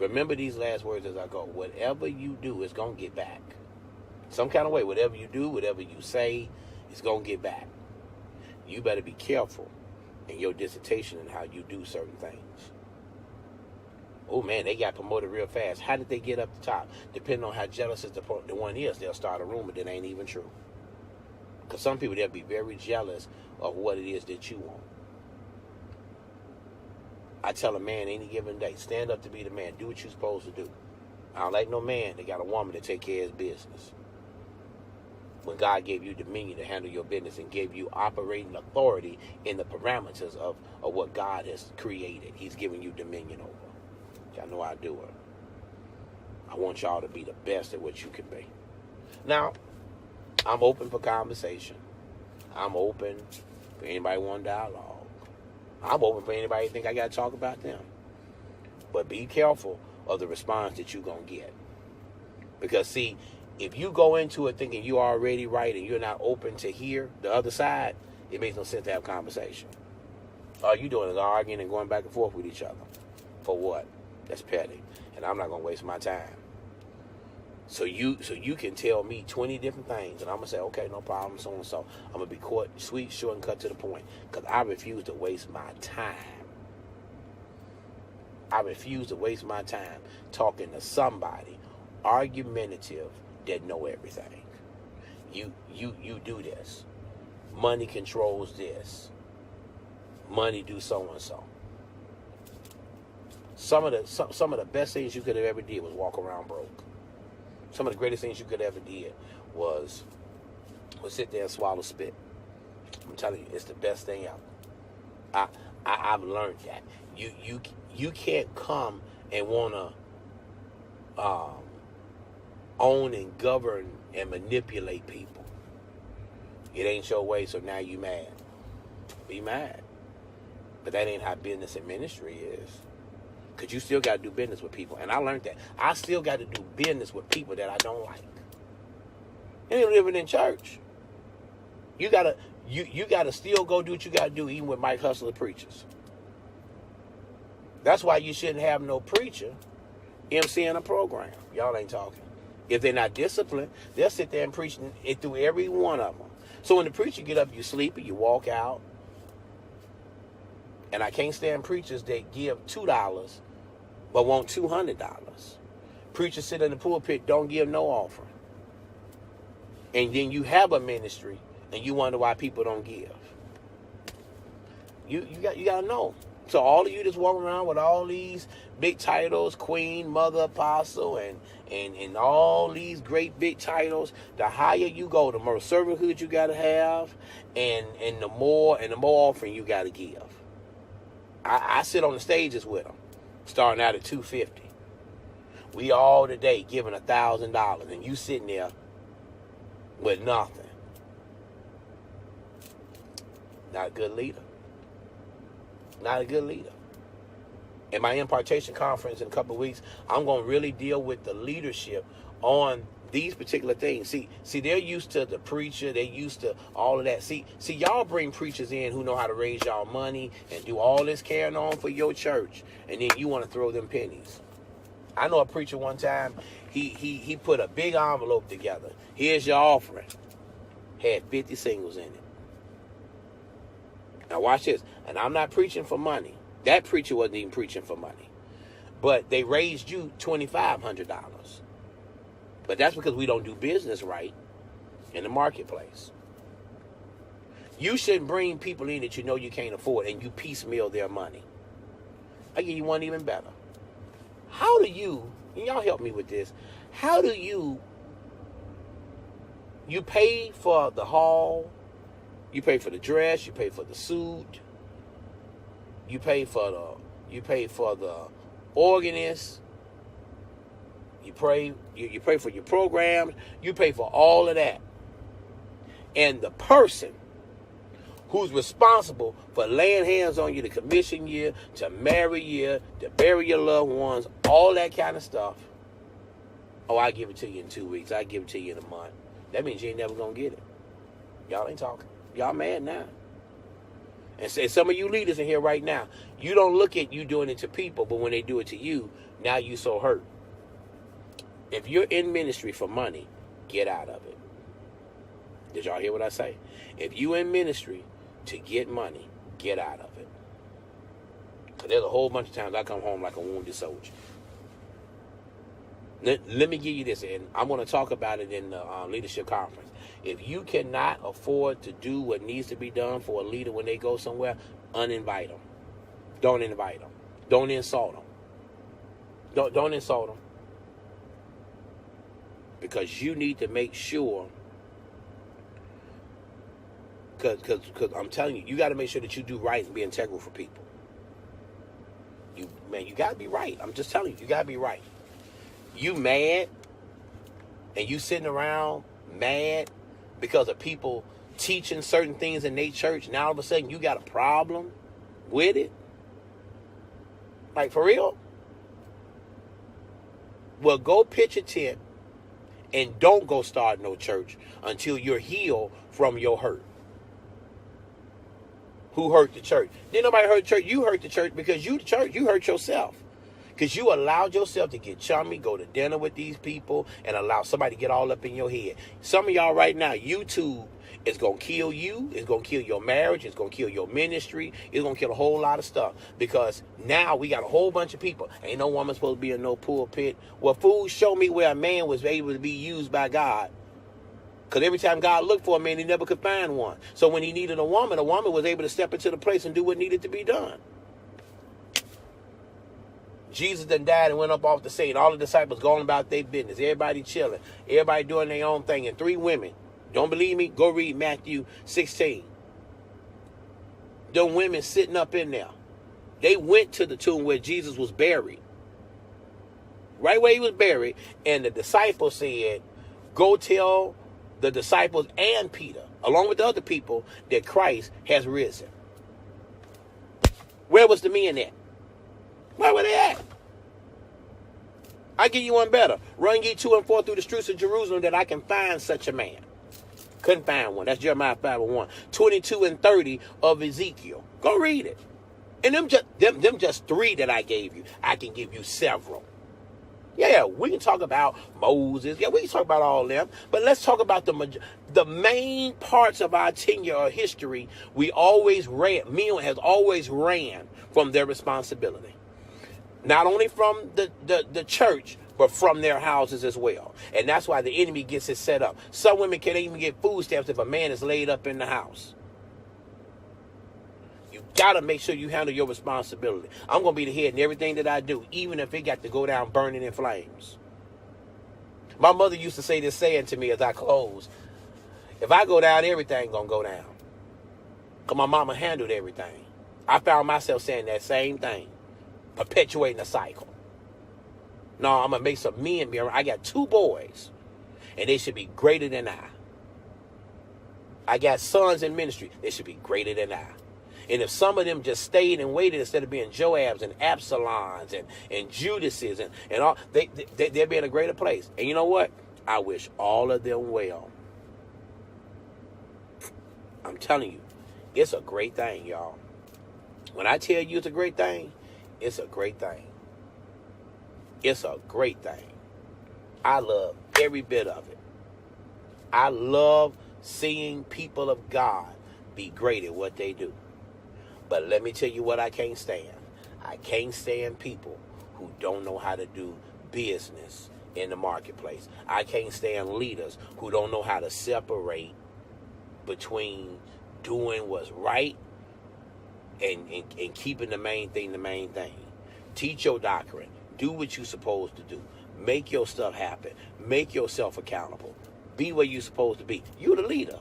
Remember these last words as I go. Whatever you do, it's going to get back. Some kind of way, whatever you do, whatever you say, it's going to get back. You better be careful in your dissertation and how you do certain things. Oh man, they got promoted real fast. How did they get up the top? Depending on how jealous the one is, they'll start a rumor that ain't even true. Because some people, they'll be very jealous of what it is that you want. I tell a man any given day, stand up to be the man. Do what you're supposed to do. I don't like no man that got a woman to take care of his business. When God gave you dominion to handle your business and gave you operating authority in the parameters of what God has created, he's giving you dominion over. Y'all know I do it. I want y'all to be the best at what you can be. Now, I'm open for conversation. I'm open for anybody want dialogue. I'm open for anybody who think I got to talk about them. But be careful of the response that you're going to get. Because, see, if you go into it thinking you're already right and you're not open to hear the other side, it makes no sense to have conversation. All you doing is arguing and going back and forth with each other. For what? That's petty. And I'm not going to waste my time. So you can tell me 20 different things, and I'm going to say, okay, no problem, so and so. I'm going to be sweet, short, and cut to the point, because I refuse to waste my time. I refuse to waste my time talking to somebody argumentative that know everything. You do this. Money controls this. Money do so and so. Some of the best things you could have ever did was walk around broke. Some of the greatest things you could ever did was sit there and swallow spit. I'm telling you, it's the best thing ever. I've learned that. You can't come and wanna own and govern and manipulate people. It ain't your way, so now you mad. Be mad. But that ain't how business and ministry is. Because you still got to do business with people. And I learned that. I still got to do business with people that I don't like. You ain't living in church. You gotta still go do what you got to do, even with Mike Hustler preachers. That's why you shouldn't have no preacher emceeing a program. Y'all ain't talking. If they're not disciplined, they'll sit there and preach it through every one of them. So when the preacher get up, you sleepy, you walk out. And I can't stand preachers that give $2 but want $200. Preachers sit in the pulpit, don't give no offering. And then you have a ministry and you wonder why people don't give. You got to know. So all of you that's walking around with all these big titles, queen, mother, apostle, and all these great big titles, the higher you go, the more servanthood you got to have, and the more offering you got to give. I sit on the stages with them, starting out at $250. We all today giving $1,000, and you sitting there with nothing. Not a good leader. Not a good leader. In my impartation conference in a couple of weeks, I'm going to really deal with the leadership on these particular things. See, they're used to the preacher. They're used to all of that. See, y'all bring preachers in who know how to raise y'all money and do all this carrying on for your church, and then you want to throw them pennies. I know a preacher one time, he put a big envelope together. Here's your offering. Had 50 singles in it. Now watch this. And I'm not preaching for money. That preacher wasn't even preaching for money. But they raised you $2,500. But that's because we don't do business right in the marketplace. You shouldn't bring people in that you know you can't afford and you piecemeal their money. I give you one even better. How do you, and y'all help me with this, how do you pay for the hall, you pay for the dress, you pay for the suit, you pay for the organist, you pay for your program, you pay for all of that. And the person who's responsible for laying hands on you, to commission you, to marry you, to bury your loved ones, all that kind of stuff. Oh, I give it to you in 2 weeks. I give it to you in a month. That means you ain't never going to get it. Y'all ain't talking. Y'all mad now. And say some of you leaders in here right now, you don't look at you doing it to people, but when they do it to you, now you so hurt. If you're in ministry for money, get out of it. Did y'all hear what I say? If you in ministry to get money, get out of it. Because there's a whole bunch of times I come home like a wounded soldier. Let me give you this, and I'm going to talk about it in the leadership conference. If you cannot afford to do what needs to be done for a leader when they go somewhere, uninvite them. Don't invite them. Don't insult them. Don't insult them. Because you need to make sure, because I'm telling you, you got to make sure that you do right and be integral for people. You got to be right. I'm just telling you, you got to be right. You mad, and you sitting around mad because of people teaching certain things in their church, now all of a sudden you got a problem with it? Like, for real? Well, go pitch a tent and don't go start no church until you're healed from your hurt. Who hurt the church? Didn't nobody hurt the church. You hurt the church because you the church. You hurt yourself. Because you allowed yourself to get chummy, go to dinner with these people, and allow somebody to get all up in your head. Some of y'all right now, YouTube is going to kill you. It's going to kill your marriage. It's going to kill your ministry. It's going to kill a whole lot of stuff. Because now we got a whole bunch of people. Ain't no woman supposed to be in no pulpit. Well, fools, show me where a man was able to be used by God. Because every time God looked for a man, he never could find one. So when he needed a woman was able to step into the place and do what needed to be done. Jesus done died and went up off the scene. All the disciples going about their business. Everybody chilling. Everybody doing their own thing. And 3 women. Don't believe me? Go read Matthew 16. Them women sitting up in there. They went to the tomb where Jesus was buried. Right where he was buried. And the disciples said, go tell the disciples and Peter, along with the other people, that Christ has risen. Where was the men at? Where were they at? I give you one better. Run ye 2 and 4 through the streets of Jerusalem that I can find such a man. Couldn't find one. That's Jeremiah 5:1. 22 and 30 of Ezekiel. Go read it. And them just 3 that I gave you. I can give you several. Yeah, we can talk about Moses. Yeah, we can talk about all them. But let's talk about the main parts of our tenure or history. Men has always ran from their responsibility. Not only from the church, but from their houses as well. And that's why the enemy gets it set up. Some women can't even get food stamps if a man is laid up in the house. You got to make sure you handle your responsibility. I'm going to be the head in everything that I do, even if it got to go down burning in flames. My mother used to say this saying to me as I close. If I go down, everything going to go down. Because my mama handled everything. I found myself saying that same thing. Perpetuating a cycle. No, I'm going to make some men be around. I got 2 boys. And they should be greater than I. I got sons in ministry. They should be greater than I. And if some of them just stayed and waited instead of being Joabs and Absalons and Judases and all, they'd be in a greater place. And you know what? I wish all of them well. I'm telling you, it's a great thing, y'all. When I tell you it's a great thing, it's a great thing. It's a great thing. I love every bit of it. I love seeing people of God be great at what they do. But let me tell you what I can't stand. I can't stand people who don't know how to do business in the marketplace. I can't stand leaders who don't know how to separate between doing what's right and keeping the main thing the main thing. Teach your doctrine. Do what you're supposed to do. Make your stuff happen. Make yourself accountable. Be where you're supposed to be. You're the leader.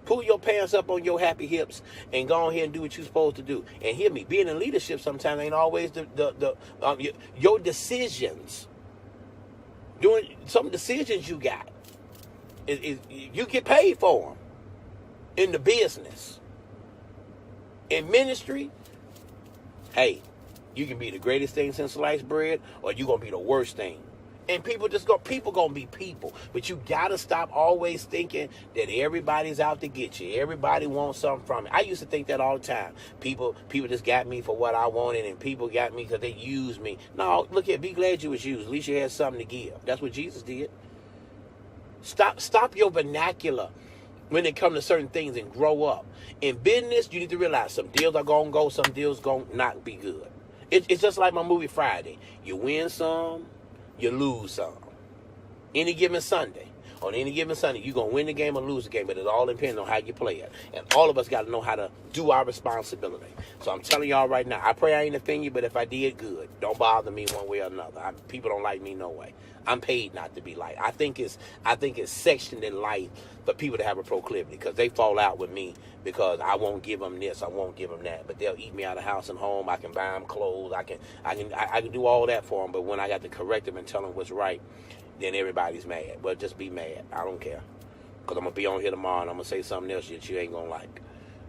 Pull your pants up on your happy hips and go ahead and do what you're supposed to do. And hear me, being in leadership sometimes ain't always your decisions. Doing some decisions you got, you get paid for them. In the business, in ministry, hey, you can be the greatest thing since sliced bread, or you're going to be the worst thing And people gonna be people. But you gotta stop always thinking that everybody's out to get you. Everybody wants something from it. I used to think that all the time. People just got me for what I wanted, and people got me because they used me. No, look here, be glad you was used. At least you had something to give. That's what Jesus did. Stop your vernacular when it comes to certain things and grow up. In business, you need to realize some deals are gonna go, some deals gonna not be good. It's just like my movie Friday. You win some, you lose some. Any given Sunday. On any given Sunday, you're going to win the game or lose the game, but it all depends on how you play it. And all of us got to know how to do our responsibility. So I'm telling y'all right now, I pray I ain't offend you, but if I did, good. Don't bother me one way or another. People don't like me no way. I'm paid not to be liked. I think it's sectioned in life for people to have a proclivity, because they fall out with me because I won't give them this, I won't give them that. But they'll eat me out of house and home. I can buy them clothes. I can do all that for them. But when I got to correct them and tell them what's right, then everybody's mad. Well, just be mad. I don't care. Because I'm going to be on here tomorrow and I'm going to say something else that you ain't going to like.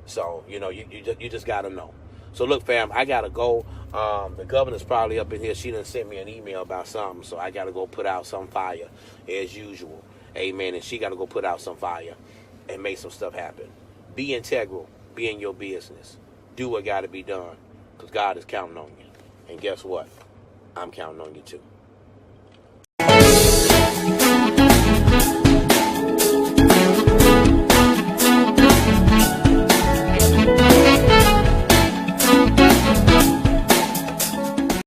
So, you just got to know. So, look, fam, I got to go. The governor's probably up in here. She done sent me an email about something. So, I got to go put out some fire as usual. Amen. And she got to go put out some fire and make some stuff happen. Be integral. Be in your business. Do what got to be done. Because God is counting on you. And guess what? I'm counting on you too.